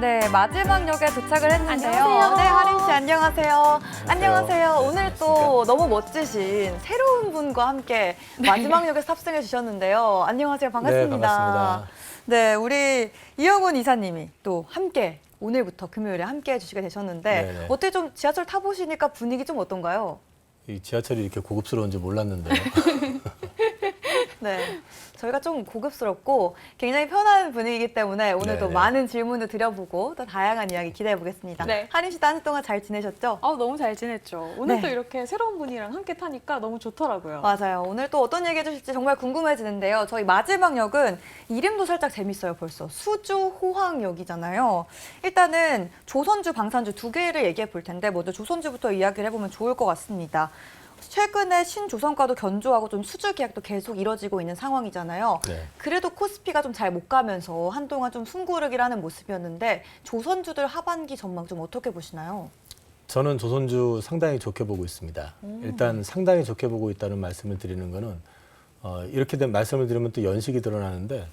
네, 마지막 역에 도착을 했는데요. 안녕하세요. 네, 하림 씨 안녕하세요. 안녕하세요. 안녕하세요. 오늘 또 너무 멋지신 새로운 분과 함께 마지막 역에 탑승해 주셨는데요. 안녕하세요. 반갑습니다. 네, 반갑습니다. 네, 우리 이영훈 이사님이 또 함께 오늘부터 금요일에 함께 해주시게 되셨는데 네네. 어떻게 좀 지하철 타보시니까 분위기 좀 어떤가요? 이 지하철이 이렇게 고급스러운 줄 몰랐는데요. 네, 저희가 좀 고급스럽고 굉장히 편한 분위기이기 때문에 오늘도 네네. 많은 질문을 드려보고 또 다양한 이야기 기대해 보겠습니다. 네. 하림 씨도 한 주 동안 잘 지내셨죠? 너무 잘 지냈죠. 오늘 네. 또 이렇게 새로운 분이랑 함께 타니까 너무 좋더라고요. 맞아요. 오늘 또 어떤 얘기 해주실지 정말 궁금해지는데요. 저희 마지막 역은 이름도 살짝 재밌어요, 벌써. 수주호황역이잖아요. 일단은 조선주, 방산주 두 개를 얘기해 볼 텐데 먼저 조선주부터 이야기를 해보면 좋을 것 같습니다. 최근에 신조선과도 견조하고 좀 수주 계약도 계속 이뤄지고 있는 상황이잖아요. 네. 그래도 코스피가 좀 잘 못 가면서 한동안 좀 숨고르기라는 모습이었는데 조선주들 하반기 전망 좀 어떻게 보시나요? 저는 조선주 상당히 좋게 보고 있습니다. 일단 상당히 좋게 보고 있다는 말씀을 드리는 거는 이렇게 된 말씀을 드리면 또 연식이 드러나는데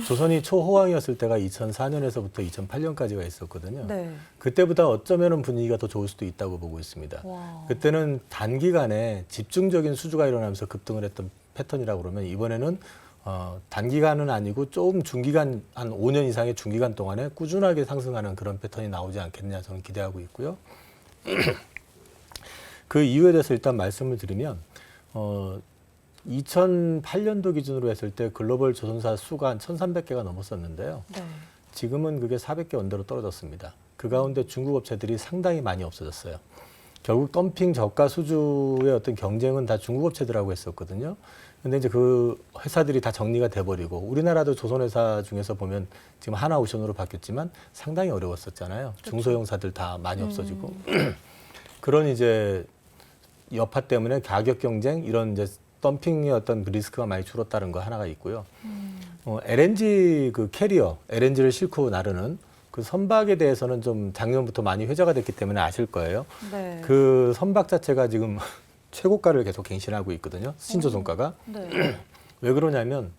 조선이 초호황이었을 때가 2004년에서부터 2008년까지가 있었거든요. 네. 그때보다 어쩌면 분위기가 더 좋을 수도 있다고 보고 있습니다. 와. 그때는 단기간에 집중적인 수주가 일어나면서 급등을 했던 패턴이라고 그러면 이번에는 단기간은 아니고 조금 중기간 한 5년 이상의 중기간 동안에 꾸준하게 상승하는 그런 패턴이 나오지 않겠냐 저는 기대하고 있고요. 그 이유에 대해서 일단 말씀을 드리면 2008년도 기준으로 했을 때 글로벌 조선사 수가 한 1,300개가 넘었었는데요. 네. 지금은 그게 400개 언더로 떨어졌습니다. 그 가운데 중국 업체들이 상당히 많이 없어졌어요. 결국 덤핑 저가 수주의 어떤 경쟁은 다 중국 업체들하고 했었거든요. 근데 이제 그 회사들이 다 정리가 돼버리고 우리나라도 조선회사 중에서 보면 지금 하나오션으로 바뀌었지만 상당히 어려웠었잖아요. 그렇죠. 중소형사들 다 많이 없어지고 그런 이제 여파 때문에 가격 경쟁 이런 이제 덤핑의 어떤 리스크가 많이 줄었다는 거 하나가 있고요. LNG 그 캐리어, LNG를 싣고 나르는 그 선박에 대해서는 좀 작년부터 많이 회자가 됐기 때문에 아실 거예요. 네. 그 선박 자체가 지금 최고가를 계속 갱신하고 있거든요. 신조선가가. 네. 왜 그러냐면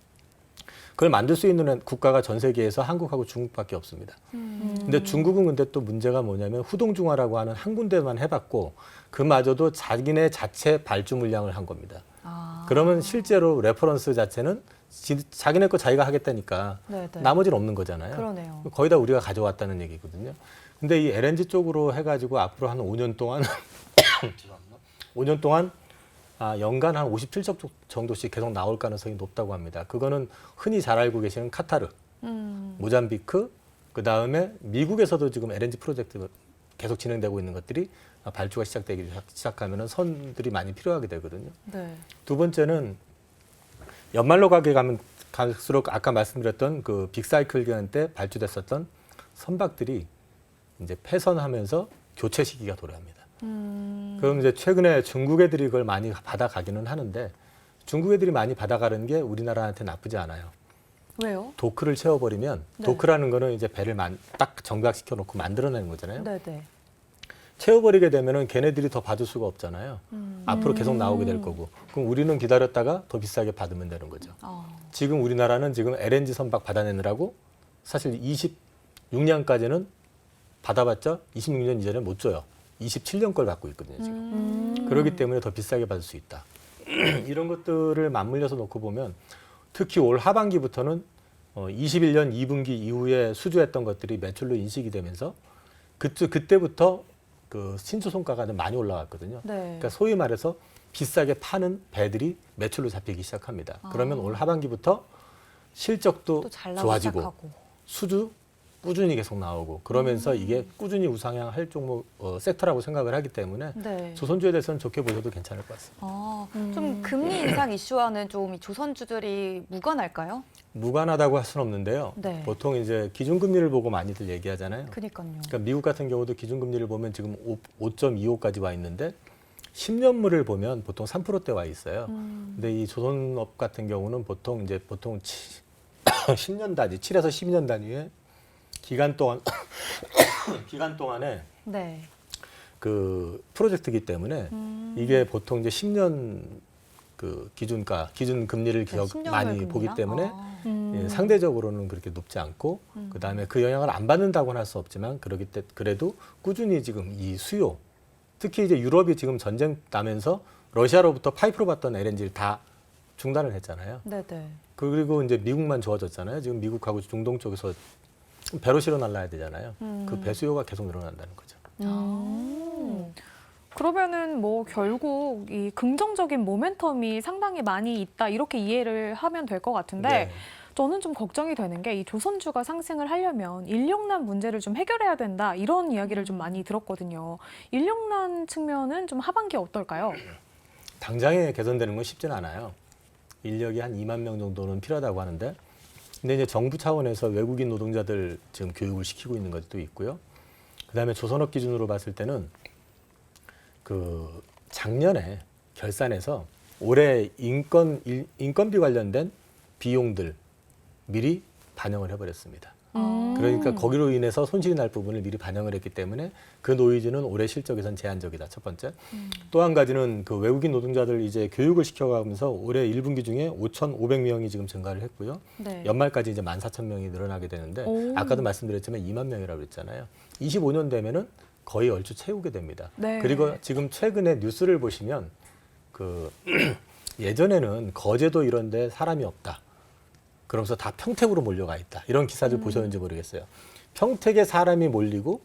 그걸 만들 수 있는 국가가 전 세계에서 한국하고 중국밖에 없습니다. 근데 중국은 근데 또 문제가 뭐냐면 후동중화라고 하는 한 군데만 해봤고 그마저도 자기네 자체 발주 물량을 한 겁니다. 아. 그러면 실제로 레퍼런스 자체는 자기네 거 자기가 하겠다니까 네, 네. 나머지는 없는 거잖아요. 그러네요. 거의 다 우리가 가져왔다는 얘기거든요. 근데 이 LNG 쪽으로 해가지고 앞으로 한 5년 동안 5년 동안 연간 한 57억 정도씩 계속 나올 가능성이 높다고 합니다. 그거는 흔히 잘 알고 계시는 카타르, 모잠비크, 그 다음에 미국에서도 지금 LNG 프로젝트 계속 진행되고 있는 것들이 발주가 시작되기 시작하면은 선들이 많이 필요하게 되거든요. 네. 두 번째는 연말로 가게 가면 갈수록 아까 말씀드렸던 그 빅사이클 기간 때 발주됐었던 선박들이 이제 폐선하면서 교체 시기가 도래합니다. 그럼 이제 최근에 중국 애들이 그걸 많이 받아가기는 하는데 중국 애들이 많이 받아가는 게 우리나라한테 나쁘지 않아요. 왜요? 도크를 채워버리면 네. 도크라는 거는 이제 배를 딱 정박시켜 놓고 만들어내는 거잖아요. 네네. 채워버리게 되면은 걔네들이 더 받을 수가 없잖아요. 앞으로 계속 나오게 될 거고. 그럼 우리는 기다렸다가 더 비싸게 받으면 되는 거죠. 지금 우리나라는 지금 LNG 선박 받아내느라고 사실 26년까지는 받아봤자 26년 이전에 못 줘요. 27년 걸 받고 있거든요, 지금. 그렇기 때문에 더 비싸게 받을 수 있다. 이런 것들을 맞물려서 놓고 보면 특히 올 하반기부터는 21년 2분기 이후에 수주했던 것들이 매출로 인식이 되면서 그때부터 그 신조선가가 많이 올라갔거든요. 네. 그러니까 소위 말해서 비싸게 파는 배들이 매출로 잡히기 시작합니다. 그러면 올 하반기부터 실적도 또 잘 나오기 좋아지고 시작하고. 수주 꾸준히 계속 나오고 그러면서 이게 꾸준히 우상향할 종목 섹터라고 생각을 하기 때문에 네. 조선주에 대해서는 좋게 보셔도 괜찮을 것 같습니다. 좀 금리 인상 이슈와는 좀 이 조선주들이 무관할까요? 무관하다고 할 수는 없는데요. 네. 보통 이제 기준금리를 보고 많이들 얘기하잖아요. 그니까요. 그러니까 미국 같은 경우도 기준금리를 보면 지금 5.25까지 와 있는데 10년물을 보면 보통 3%대 와 있어요. 근데 이 조선업 같은 경우는 보통 10년 단위, 7에서 12년 단위의 기간 동안에 네. 그 프로젝트이기 때문에 이게 보통 이제 10년 그 기준가, 기준 금리를 네, 10년물 많이 금리나? 보기 때문에 음. 예, 상대적으로는 그렇게 높지 않고 그다음에 그 영향을 안 받는다고는 할 수 없지만 그래도 꾸준히 지금 이 수요, 특히 이제 유럽이 지금 전쟁 나면서 러시아로부터 파이프로 받던 LNG를 다 중단을 했잖아요. 네네. 그리고 이제 미국만 좋아졌잖아요. 지금 미국하고 중동 쪽에서 배로 실어 날라야 되잖아요. 그 배 수요가 계속 늘어난다는 거죠. 그러면은 뭐 결국 이 긍정적인 모멘텀이 상당히 많이 있다 이렇게 이해를 하면 될 것 같은데 네. 저는 좀 걱정이 되는 게 이 조선주가 상승을 하려면 인력난 문제를 좀 해결해야 된다 이런 이야기를 좀 많이 들었거든요. 인력난 측면은 좀 하반기 어떨까요? 당장에 개선되는 건 쉽지는 않아요. 인력이 한 2만 명 정도는 필요하다고 하는데, 근데 이제 정부 차원에서 외국인 노동자들 지금 교육을 시키고 있는 것도 있고요. 그다음에 조선업 기준으로 봤을 때는 그 작년에 결산에서 올해 인건비 관련된 비용들 미리 반영을 해버렸습니다. 그러니까 거기로 인해서 손실이 날 부분을 미리 반영을 했기 때문에 그 노이즈는 올해 실적에선 제한적이다. 첫 번째. 또 한 가지는 그 외국인 노동자들 이제 교육을 시켜가면서 올해 1분기 중에 5,500명이 지금 증가를 했고요. 네. 연말까지 이제 14,000명이 늘어나게 되는데 오. 아까도 말씀드렸지만 2만 명이라고 그랬잖아요. 25년 되면은 거의 얼추 채우게 됩니다. 네. 그리고 지금 최근에 뉴스를 보시면 그 예전에는 거제도 이런 데 사람이 없다. 그러면서 다 평택으로 몰려가 있다. 이런 기사들 보셨는지 모르겠어요. 평택에 사람이 몰리고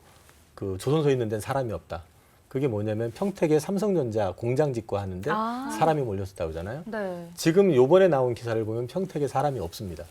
그 조선소에 있는 데는 사람이 없다. 그게 뭐냐면 평택에 삼성전자 공장 짓고 하는데 아. 사람이 몰렸었다고 하잖아요. 네. 지금 요번에 나온 기사를 보면 평택에 사람이 없습니다.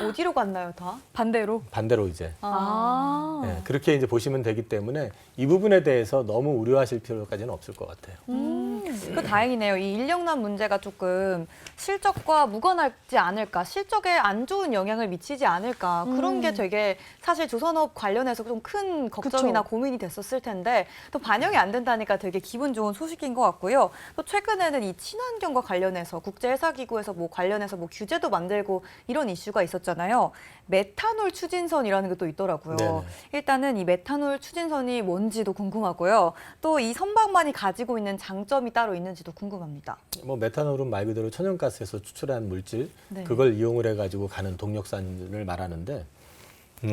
어디로 갔나요, 다? 반대로. 반대로 이제. 아. 네, 그렇게 이제 보시면 되기 때문에 이 부분에 대해서 너무 우려하실 필요까지는 없을 것 같아요. 그 다행이네요. 이 인력난 문제가 조금 실적과 무관하지 않을까, 실적에 안 좋은 영향을 미치지 않을까 그런 게 되게 사실 조선업 관련해서 좀 큰 걱정이나 그쵸. 고민이 됐었을 텐데 또 반영이 안 된다니까 되게 기분 좋은 소식인 것 같고요. 또 최근에는 이 친환경과 관련해서 국제회사기구에서 뭐 관련해서 뭐 규제도 만들고 이런 이슈가 있었잖아요. 메탄올 추진선이라는 게 또 있더라고요. 네네. 일단은 이 메탄올 추진선이 뭔지도 궁금하고요. 또 이 선박만이 가지고 있는 장점이 따로 있는지도 궁금합니다. 뭐 메탄올은 말 그대로 천연가스에서 추출한 물질, 네. 그걸 이용을 해가지고 가는 동력산을 말하는데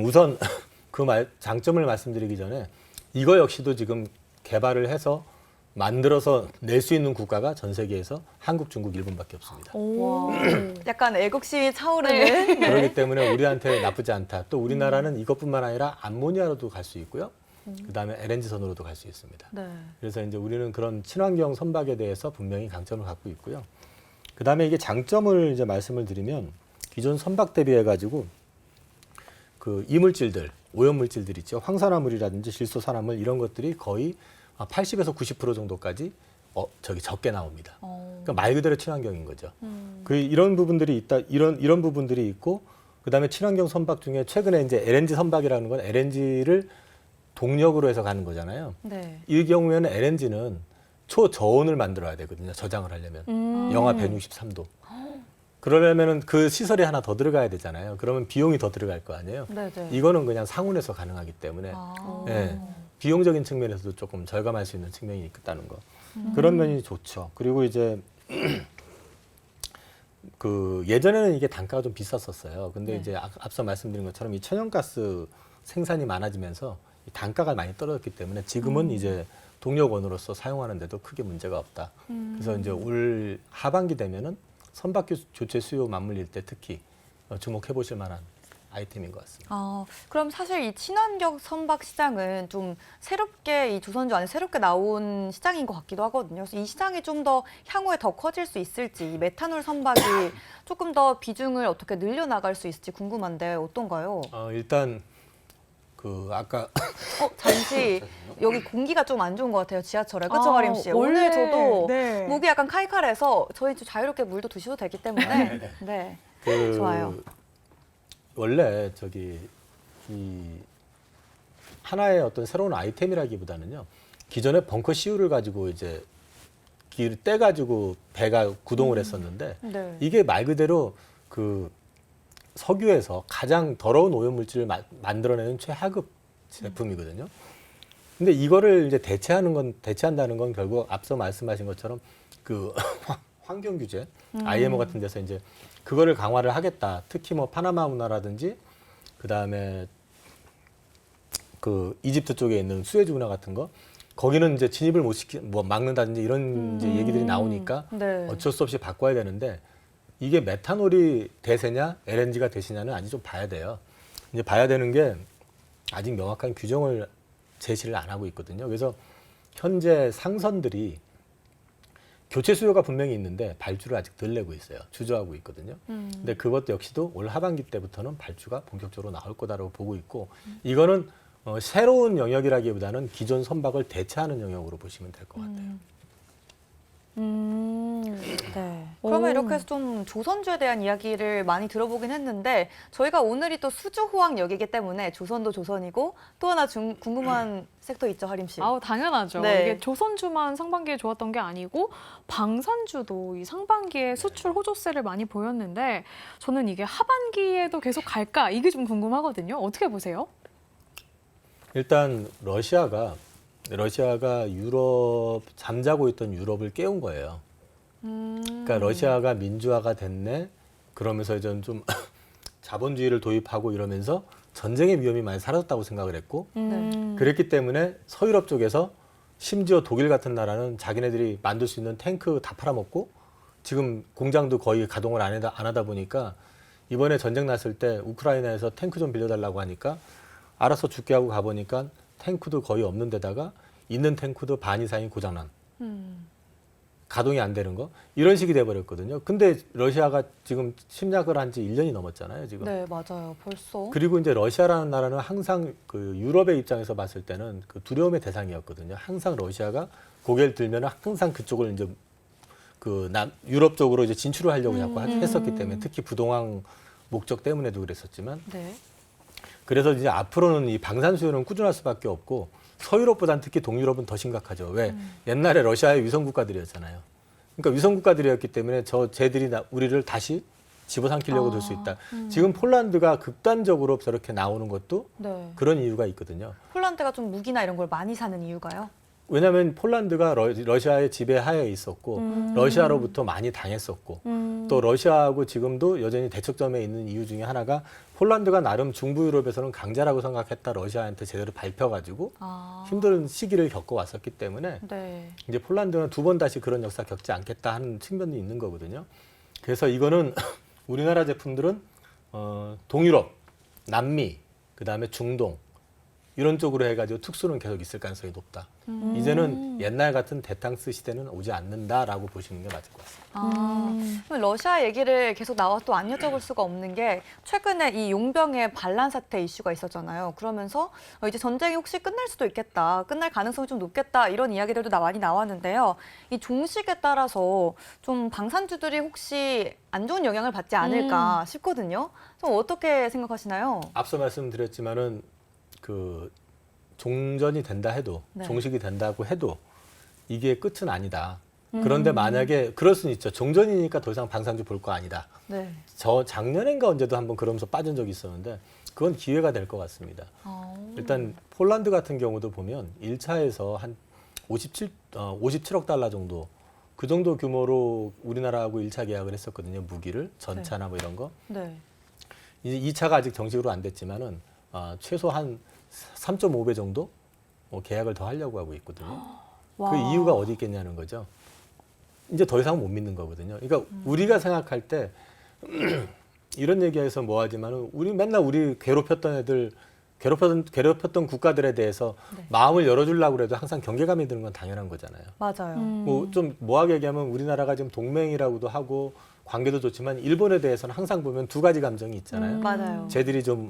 우선 그 장점을 말씀드리기 전에 이거 역시도 지금 개발을 해서 만들어서 낼 수 있는 국가가 전 세계에서 한국, 중국, 일본밖에 없습니다. 오. 약간 애국심이 차오르는. 그렇기 때문에 우리한테 나쁘지 않다. 또 우리나라는 이것뿐만 아니라 암모니아로도 갈 수 있고요. 그다음에 LNG선으로도 갈 수 있습니다. 네. 그래서 이제 우리는 그런 친환경 선박에 대해서 분명히 강점을 갖고 있고요. 그다음에 이게 장점을 이제 말씀을 드리면 기존 선박 대비해 가지고 그 이물질들, 오염물질들 있죠. 황산화물이라든지 질소산화물 이런 것들이 거의 80에서 90% 정도까지 적게 나옵니다. 그러니까 말 그대로 친환경인 거죠. 그 이런 부분들이 있다. 이런 부분들이 있고 그다음에 친환경 선박 중에 최근에 이제 LNG 선박이라는 건 LNG를 동력으로 해서 가는 거잖아요. 네. 이 경우에는 LNG는 초저온을 만들어야 되거든요. 저장을 하려면. 영하 163도. 그러려면은 그 시설이 하나 더 들어가야 되잖아요. 그러면 비용이 더 들어갈 거 아니에요. 네네. 이거는 그냥 상온에서 가능하기 때문에 예, 비용적인 측면에서도 조금 절감할 수 있는 측면이 있다는 거. 그런 면이 좋죠. 그리고 이제 그 예전에는 이게 단가가 좀 비쌌었어요. 근데 네. 이제 앞서 말씀드린 것처럼 이 천연가스 생산이 많아지면서 이 단가가 많이 떨어졌기 때문에 지금은 이제 동력원으로서 사용하는데도 크게 문제가 없다. 그래서 이제 올 하반기 되면은 선박 교체 수요 맞물릴 때 특히 주목해 보실 만한 아이템인 것 같습니다. 그럼 사실 이 친환경 선박 시장은 좀 새롭게 이 조선주 안에 새롭게 나온 시장인 것 같기도 하거든요. 그래서 이 시장이 좀 더 향후에 더 커질 수 있을지, 이 메탄올 선박이 조금 더 비중을 어떻게 늘려나갈 수 있을지 궁금한데 어떤가요? 일단 그 아까 잠시 여기 공기가 좀 안 좋은 것 같아요, 지하철에. 그렇죠, 가림 씨? 원래, 오늘 저도 네. 목이 약간 칼칼해서 저희 좀 자유롭게 물도 드셔도 되기 때문에 네, 그 좋아요. 원래 이 하나의 어떤 새로운 아이템이라기보다는요. 기존에 벙커 CU를 가지고 이제 길을 떼 가지고 배가 구동을 했었는데 네. 이게 말 그대로 그 석유에서 가장 더러운 오염물질을 만들어내는 최하급 제품이거든요. 근데 이거를 이제 대체한다는 건 결국 앞서 말씀하신 것처럼 그 환경 규제, IMO 같은 데서 이제 그거를 강화를 하겠다. 특히 뭐 파나마 운하라든지 그다음에 그 이집트 쪽에 있는 수에즈 운하 같은 거 거기는 이제 진입을 뭐 막는다든지 이런 이제 얘기들이 나오니까 네. 어쩔 수 없이 바꿔야 되는데 이게 메탄올이 대세냐 LNG가 대세냐는 아직 좀 봐야 돼요. 이제 봐야 되는 게 아직 명확한 규정을 제시를 안 하고 있거든요. 그래서 현재 상선들이 교체 수요가 분명히 있는데 발주를 아직 덜 내고 있어요. 주저하고 있거든요. 근데 그것도 역시도 올 하반기 때부터는 발주가 본격적으로 나올 거다라고 보고 있고 이거는 새로운 영역이라기보다는 기존 선박을 대체하는 영역으로 보시면 될 것 같아요. 네. 그러면 오. 이렇게 해서 좀 조선주에 대한 이야기를 많이 들어보긴 했는데 저희가 오늘이 또 수주호황역이기 때문에 조선도 조선이고 또 하나 궁금한 섹터 있죠, 하림 씨? 아우 당연하죠. 네. 이게 조선주만 상반기에 좋았던 게 아니고 방산주도 이 상반기에 수출 호조세를 많이 보였는데 저는 이게 하반기에도 계속 갈까 이게 좀 궁금하거든요. 어떻게 보세요? 일단 러시아가 유럽 잠자고 있던 유럽을 깨운 거예요. 그러니까 러시아가 민주화가 됐네. 그러면서 이제 좀 자본주의를 도입하고 이러면서 전쟁의 위험이 많이 사라졌다고 생각을 했고 그랬기 때문에 서유럽 쪽에서 심지어 독일 같은 나라는 자기네들이 만들 수 있는 탱크 다 팔아먹고 지금 공장도 거의 가동을 안 하다 보니까 이번에 전쟁 났을 때 우크라이나에서 탱크 좀 빌려달라고 하니까 알아서 죽게 하고 가보니까 탱크도 거의 없는 데다가 있는 탱크도 반 이상이 고장난 가동이 안 되는 거 이런 식이 돼버렸거든요. 근데 러시아가 지금 침략을 한 지 1년이 넘었잖아요. 지금. 네, 맞아요. 벌써. 그리고 이제 러시아라는 나라는 항상 그 유럽의 입장에서 봤을 때는 그 두려움의 대상이었거든요. 항상 러시아가 고개를 들면 항상 그쪽을 이제 그 유럽 쪽으로 이제 진출을 하려고 자꾸 했었기 때문에 특히 부동항 목적 때문에도 그랬었지만 네. 그래서 이제 앞으로는 이 방산 수요는 꾸준할 수밖에 없고 서유럽보다는 특히 동유럽은 더 심각하죠. 왜? 옛날에 러시아의 위성 국가들이었잖아요. 그러니까 위성 국가들이었기 때문에 쟤들이 우리를 다시 집어삼키려고 들 수 있다. 지금 폴란드가 극단적으로 저렇게 나오는 것도 네. 그런 이유가 있거든요. 폴란드가 좀 무기나 이런 걸 많이 사는 이유가요? 왜냐하면 폴란드가 러시아의 지배하에 있었고 러시아로부터 많이 당했었고 또 러시아하고 지금도 여전히 대척점에 있는 이유 중에 하나가 폴란드가 나름 중부 유럽에서는 강자라고 생각했다 러시아한테 제대로 밟혀가지고 힘든 시기를 겪어왔었기 때문에 네. 이제 폴란드는 두 번 다시 그런 역사 겪지 않겠다 하는 측면도 있는 거거든요. 그래서 이거는 우리나라 제품들은 동유럽, 남미, 그다음에 중동 이런 쪽으로 해가지고 특수는 계속 있을 가능성이 높다. 이제는 옛날 같은 데탕스 시대는 오지 않는다라고 보시는 게 맞을 것 같습니다. 그럼 러시아 얘기를 계속 나와 또 안 여쭤볼 수가 없는 게 최근에 이 용병의 반란 사태 이슈가 있었잖아요. 그러면서 이제 전쟁이 혹시 끝날 수도 있겠다, 끝날 가능성이 좀 높겠다 이런 이야기들도 많이 나왔는데요. 이 종식에 따라서 좀 방산주들이 혹시 안 좋은 영향을 받지 않을까 싶거든요. 좀 어떻게 생각하시나요? 앞서 말씀드렸지만은 그 종전이 된다 해도 네. 종식이 된다고 해도 이게 끝은 아니다. 그런데 만약에 그럴 수는 있죠. 종전이니까 더 이상 방산주 볼 거 아니다. 네. 저 작년인가 언제도 한번 그러면서 빠진 적이 있었는데 그건 기회가 될 것 같습니다. 일단 폴란드 같은 경우도 보면 1차에서 한 57억 달러 정도 그 정도 규모로 우리나라하고 1차 계약을 했었거든요. 무기를 전차나 뭐 이런 거. 네. 이제 2차가 아직 정식으로 안 됐지만은 최소 한 3.5배 정도 계약을 더 하려고 하고 있거든요. 그 이유가 어디 있겠냐는 거죠. 이제 더 이상 못 믿는 거거든요. 그러니까 우리가 생각할 때 이런 얘기해서 뭐 하지만은 우리 맨날 우리 괴롭혔던 애들 괴롭혔던 국가들에 대해서 네. 마음을 열어주려고 그래도 항상 경계감이 드는 건 당연한 거잖아요. 맞아요. 뭐 좀 뭐하게 얘기하면 우리나라가 지금 동맹이라고도 하고 관계도 좋지만 일본에 대해서는 항상 보면 두 가지 감정이 있잖아요. 맞아요. 쟤들이 좀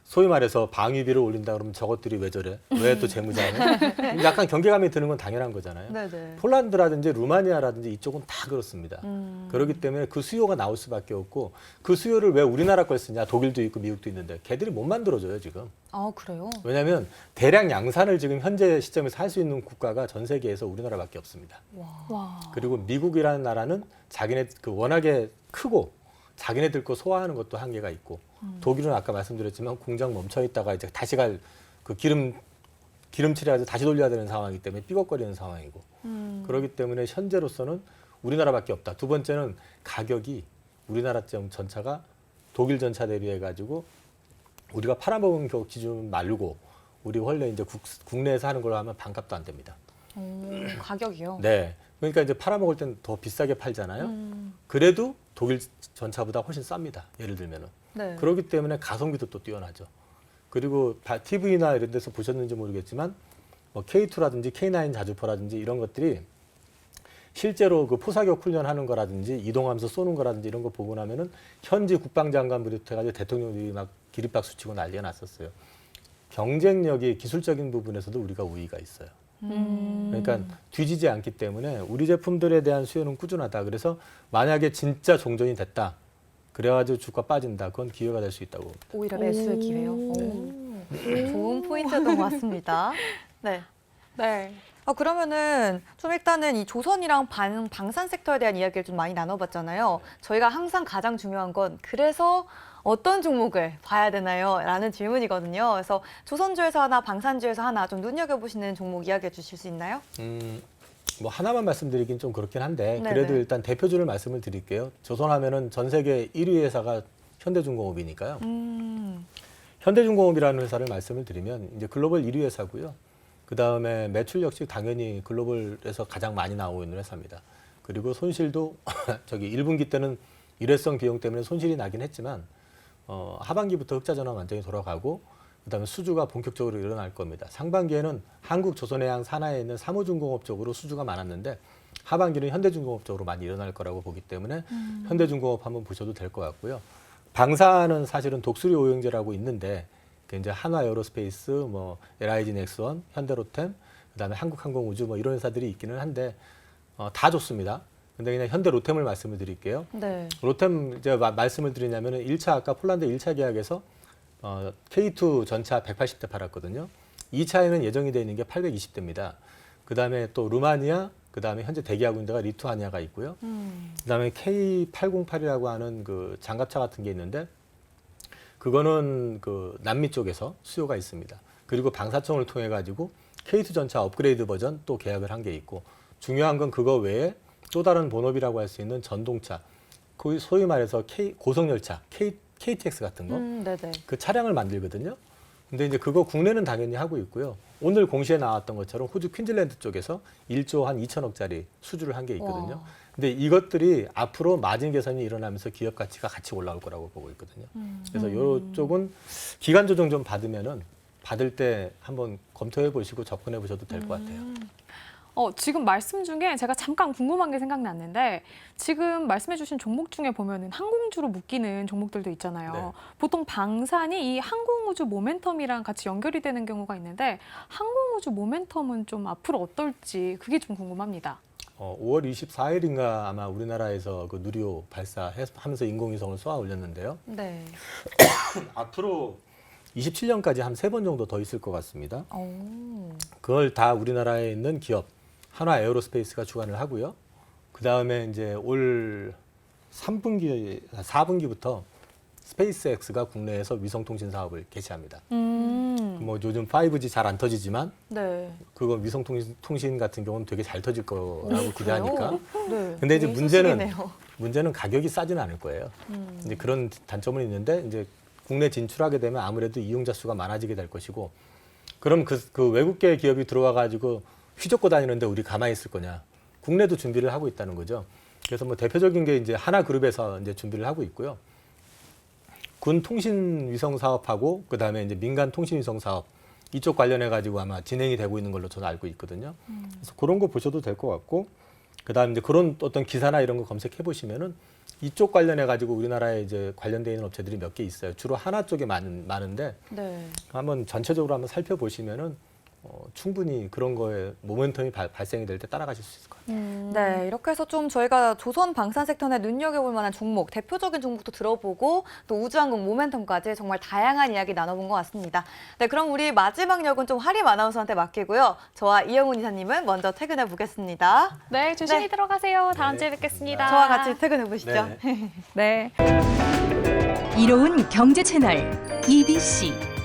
소위 말해서 방위비를 올린다 그러면 저것들이 왜 저래? 왜 또 재무장해? 약간 경계감이 드는 건 당연한 거잖아요. 네네. 폴란드라든지 루마니아라든지 이쪽은 다 그렇습니다. 그렇기 때문에 그 수요가 나올 수밖에 없고 그 수요를 왜 우리나라 걸 쓰냐? 독일도 있고 미국도 있는데 걔들이 못 만들어줘요 지금. 아, 그래요? 왜냐하면 대량 양산을 지금 현재 시점에서 할 수 있는 국가가 전 세계에서 우리나라밖에 없습니다. 와. 그리고 미국이라는 나라는 자기네 그 워낙에 크고 자기네들 거 소화하는 것도 한계가 있고 독일은 아까 말씀드렸지만 공장 멈춰 있다가 이제 다시 갈 그 기름칠해가지고 다시 돌려야 되는 상황이기 때문에 삐걱거리는 상황이고 그렇기 때문에 현재로서는 우리나라밖에 없다. 두 번째는 가격이 우리나라 전차가 독일 전차 대비해 가지고 우리가 팔아먹은 기준 말고 우리 원래 이제 국내에서 하는 걸로 하면 반값도 안 됩니다. 가격이요? 네. 그러니까 이제 팔아먹을 땐 더 비싸게 팔잖아요. 그래도 독일 전차보다 훨씬 쌉니다. 예를 들면은. 네. 그렇기 때문에 가성비도 또 뛰어나죠. 그리고 TV나 이런 데서 보셨는지 모르겠지만 뭐 K2라든지 K9 자주포라든지 이런 것들이 실제로 그 포사격 훈련하는 거라든지 이동하면서 쏘는 거라든지 이런 거 보고 나면은 현지 국방장관부터 해가지고 대통령들이 막 기립박수 치고 난리가 났었어요. 경쟁력이 기술적인 부분에서도 우리가 우위가 있어요. 그러니까 뒤지지 않기 때문에 우리 제품들에 대한 수요는 꾸준하다. 그래서 만약에 진짜 종전이 됐다. 그래가지고 주가 빠진다. 그건 기회가 될 수 있다고. 오히려 매수의 기회요. 좋은 포인트였던 것 같습니다. 네. 네. 그러면은 좀 일단은 이 조선이랑 방산 섹터에 대한 이야기를 좀 많이 나눠봤잖아요. 저희가 항상 가장 중요한 건 그래서 어떤 종목을 봐야 되나요? 라는 질문이거든요. 그래서 조선주에서 하나, 방산주에서 하나 좀 눈여겨보시는 종목 이야기해 주실 수 있나요? 뭐 하나만 말씀드리긴 좀 그렇긴 한데 네네. 그래도 일단 대표주를 말씀을 드릴게요. 조선하면은 전 세계 1위 회사가 현대중공업이니까요. 현대중공업이라는 회사를 말씀을 드리면 이제 글로벌 1위 회사고요. 그 다음에 매출 역시 당연히 글로벌에서 가장 많이 나오고 있는 회사입니다. 그리고 손실도 저기 1분기 때는 일회성 비용 때문에 손실이 나긴 했지만 하반기부터 흑자 전환 완전히 돌아가고 그다음에 수주가 본격적으로 일어날 겁니다. 상반기에는 한국 조선해양 산하에 있는 사무중공업 쪽으로 수주가 많았는데 하반기는 현대중공업 쪽으로 많이 일어날 거라고 보기 때문에 현대중공업 한번 보셔도 될 것 같고요. 방사는 사실은 독수리 오형제라고 있는데 이제 한화 에어로스페이스, 뭐 LIG 넥스원, 현대로템, 그다음에 한국항공우주 뭐 이런 회사들이 있기는 한데 다 좋습니다. 근데 그냥 현대로템을 말씀을 드릴게요. 네. 로템 이제 말씀을 드리냐면은 1차 아까 폴란드 1차 계약에서 K2 전차 180대 팔았거든요. 2차에는 예정이 되어 있는 게 820대입니다. 그다음에 또 루마니아, 그다음에 현재 대기하고 있는 데가 리투아니아가 있고요. 그다음에 K808이라고 하는 그 장갑차 같은 게 있는데 그거는 그 남미 쪽에서 수요가 있습니다. 그리고 방사청을 통해 가지고 K2 전차 업그레이드 버전 또 계약을 한 게 있고 중요한 건 그거 외에 또 다른 본업이라고 할 수 있는 전동차, 소위 말해서 고속열차, KTX 같은 거, 네네. 그 차량을 만들거든요. 근데 이제 그거 국내는 당연히 하고 있고요. 오늘 공시에 나왔던 것처럼 호주 퀸즐랜드 쪽에서 1조 한 2천억짜리 수주를 한 게 있거든요. 와. 근데 이것들이 앞으로 마진 개선이 일어나면서 기업 가치가 같이 올라올 거라고 보고 있거든요. 그래서 이쪽은 기간 조정 좀 받을 때 한번 검토해 보시고 접근해 보셔도 될 것 같아요. 지금 말씀 중에 제가 잠깐 궁금한 게 생각났는데 지금 말씀해주신 종목 중에 보면은 항공주로 묶이는 종목들도 있잖아요. 네. 보통 방산이 이 항공우주 모멘텀이랑 같이 연결이 되는 경우가 있는데 항공우주 모멘텀은 좀 앞으로 어떨지 그게 좀 궁금합니다. 5월 24일인가 아마 우리나라에서 그 누리호 발사하면서 인공위성을 쏘아 올렸는데요. 네. 앞으로 27년까지 한 3번 정도 더 있을 것 같습니다. 오. 그걸 다 우리나라에 있는 기업 한화 에어로스페이스가 주관을 하고요. 그 다음에 이제 올 4분기부터 스페이스X가 국내에서 위성통신 사업을 개시합니다. 뭐 요즘 5G 잘 안 터지지만 네. 그거 위성통신 같은 경우는 되게 잘 터질 거라고 기대하니까. 네. 근데 이제 좋은 문제는 소식이네요. 가격이 싸지는 않을 거예요. 이제 그런 단점은 있는데 이제 국내 진출하게 되면 아무래도 이용자 수가 많아지게 될 것이고, 그럼 그 외국계 기업이 들어와 가지고 휘젓고 다니는데 우리 가만히 있을 거냐? 국내도 준비를 하고 있다는 거죠. 그래서 뭐 대표적인 게 이제 하나그룹에서 이제 준비를 하고 있고요. 군 통신 위성 사업하고 그다음에 이제 민간 통신 위성 사업 이쪽 관련해 가지고 아마 진행이 되고 있는 걸로 저는 알고 있거든요. 그래서 그런 거 보셔도 될 것 같고, 그다음에 이제 그런 어떤 기사나 이런 거 검색해 보시면은 이쪽 관련해 가지고 우리나라에 이제 관련돼 있는 업체들이 몇 개 있어요. 주로 하나 쪽에 많은데 네. 한번 전체적으로 한번 살펴보시면은 충분히 그런 거에 모멘텀이 발생이 될 때 따라가실 수 있을 것 같아요. 네, 이렇게 해서 좀 저희가 조선 방산 섹터 내 눈여겨볼 만한 종목, 대표적인 종목도 들어보고 또 우주항공 모멘텀까지 정말 다양한 이야기 나눠본 것 같습니다. 네, 그럼 우리 마지막 역은 좀 하림 아나운서한테 맡기고요. 저와 이영훈 이사님은 먼저 퇴근해 보겠습니다. 네, 조심히 네. 들어가세요. 다음 네, 주에 뵙겠습니다. 저와 같이 퇴근해 보시죠. 네. 네. 이로운 경제 채널 EBC